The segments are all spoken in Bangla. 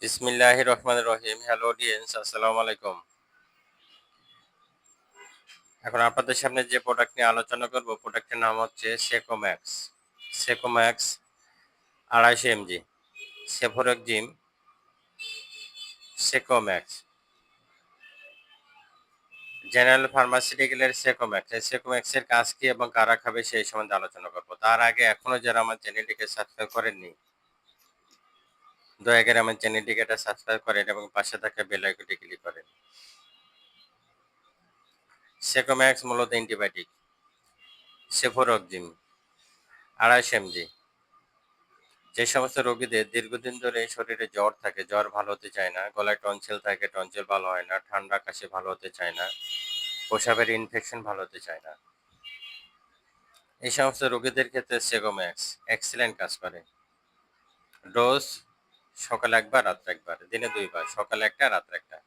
বিসমিল্লাহির রহমানির রহিম। হ্যালো অডিয়েন্স, আসসালামু আলাইকুম। এখন আপনাদের সামনে যে প্রোডাক্ট নিয়ে আলোচনা করব, প্রোডাক্টের নাম হচ্ছে সেকোম্যাক্স। সেকোম্যাক্স 250 এমজি সেফোরেক্সিম সেকোম্যাক্স, জেনারেল ফার্মাসিউটিক্যালের সেকোম্যাক্স। এই সেকোম্যাক্সের কাজ কি এবং কারা খাবে সেই সম্বন্ধে আলোচনা করব। তার আগে এখনো যারা আমার চ্যানেলটিকে সাবস্ক্রাইব করেননি, দয়া করে আমার চ্যানেলটিকে সাবস্ক্রাইব করেন এবং পাশে থাকা বেল আইকনটি ক্লিক করেন। সেকোম্যাক্স মূলত অ্যান্টিবায়োটিক। সেফোরেক্সিম 250 এমজি। যে সমস্ত রোগীদের দীর্ঘদিন ধরে শরীরে জ্বর থাকে, জ্বর ভালো হতে চায় না, গলায় টনসিল থাকে, টনসিল ভালো হয় না, ঠান্ডা কাশি ভালো হতে চায় না, প্রস্রাবের ইনফেকশন ভালো হতে চায় না, এই সমস্ত রোগীদের ক্ষেত্রে সেগোম্যাক্স এক্সিলেন্ট কাজ করে। ডোজ সকালে একবার, রাত্রে একবার, দিনে 2 বার, সকালে একটা, রাত্রে একটা।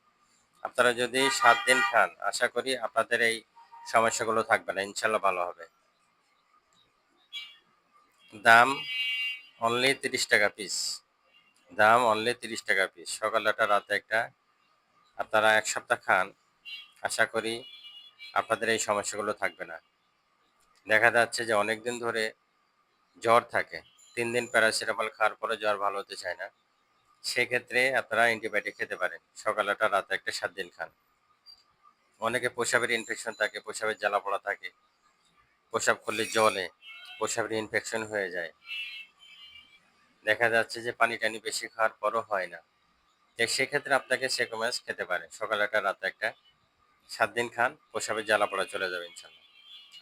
আপনারা যদি 7 দিন খান, আশা করি আপনাদের এই সমস্যাগুলো থাকবে না, ইনশাল্লাহ ভালো হবে। দাম অনলি 30 টাকা পিস। দাম অনলি 30 টাকা পিস। সকালে একটা, রাতে একটা। আপনারা 1 সপ্তাহ খান, আশা করি আপনাদের এই সমস্যাগুলো থাকবে না। দেখা যাচ্ছে যে অনেক দিন ধরে জ্বর থাকে, 3 দিন প্যারাসিটামল খাওয়ার পরে জ্বর ভালো হতে চায় না, সেক্ষেত্রে আপনারা অ্যান্টিবায়োটিক খেতে পারেন। সকালে একটা, রাতে একটা, 7 দিন খান। অনেকে প্রস্রাবের ইনফেকশন থাকে, প্রস্রাবের জ্বালা পোড়া থাকে, প্রস্রাব করলে জলে, প্রস্রাবের ইনফেকশন হয়ে যায়, দেখা যাচ্ছে যে পানি টানি বেশি খাওয়ার পরও হয় না, তো সেক্ষেত্রে আপনাকে সেকোম্যাক্স খেতে পারেন। সকালে একটা, রাতে একটা, 7 দিন খান, প্রস্রাবের জ্বালা পোড়া চলে যাবে ইনশাল্লাহ।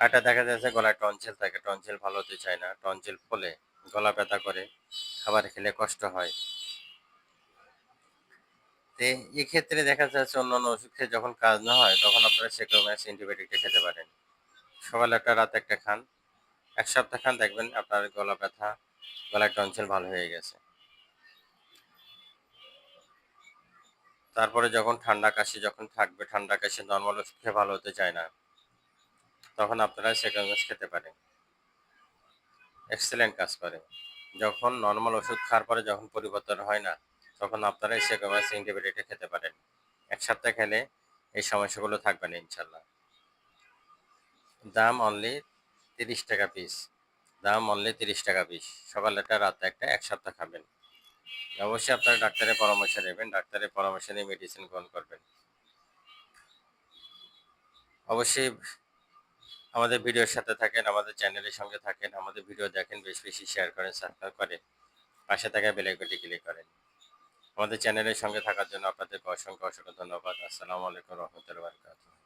আরটা দেখা যাচ্ছে গলায় টনসিল থাকে, টনসিল ভালো হতে চায় না, টনসিল ফোলে, গলা ব্যথা করে, খাবার খেলে কষ্ট হয়। তো এক্ষেত্রে দেখা যাচ্ছে অন্যান্য ওষুধ খেয়ে যখন কাজ না হয়, তখন আপনারা সেক্টোম্যাক্স অ্যান্টিবায়োটিকটা খেতে পারেন। সকালে একটা, রাতে একটা খান, 1 সপ্তাহ খান, দেখবেন আপনার গলা ব্যথা, গলায় টনসিল ভালো হয়ে গেছে। তারপরে যখন ঠান্ডা কাশি যখন থাকবে, ঠান্ডা কাশি নর্মাল ওষুধ খেয়ে ভালো হতে চায় না, তখন আপনারা সেক্টোম্যাক্স খেতে পারেন। এক্সেলেন্ট কাজ করে। যখন নরমাল ওষুধ খাওয়ার পরে যখন পরিবর্তন হয় না, তখন আপনারা এই সেকোম্যাক্স অ্যান্টিবায়োটিকটা খেতে পারেন। 1 সপ্তাহ খেলে এই সমস্যাগুলো থাকবে না ইনশাল্লাহ। দাম অনলি 30 টাকা পিস। দাম অনলি 30 টাকা পিস। সকালে একটা, রাতে একটা, 1 সপ্তাহ খাবেন। অবশ্যই আপনারা ডাক্তারের পরামর্শ নেবেন, ডাক্তারের পরামর্শ নিয়ে মেডিসিন গ্রহণ করবেন। অবশ্যই আমাদের ভিডিওর সাথে থাকেন, আমাদের চ্যানেলের সঙ্গে থাকেন, আমাদের ভিডিও দেখেন, বেশি বেশি শেয়ার করেন, সাবস্ক্রাইব করেন, পাশে থাকা বেল আইকনটি ক্লিক করেন। আমাদের চ্যানেলের সঙ্গে থাকার জন্য আপনাদেরকে অসংখ্য অসংখ্য ধন্যবাদ। আসসালামু আলাইকুম রহমতুল্লাহ বারকাতুহু।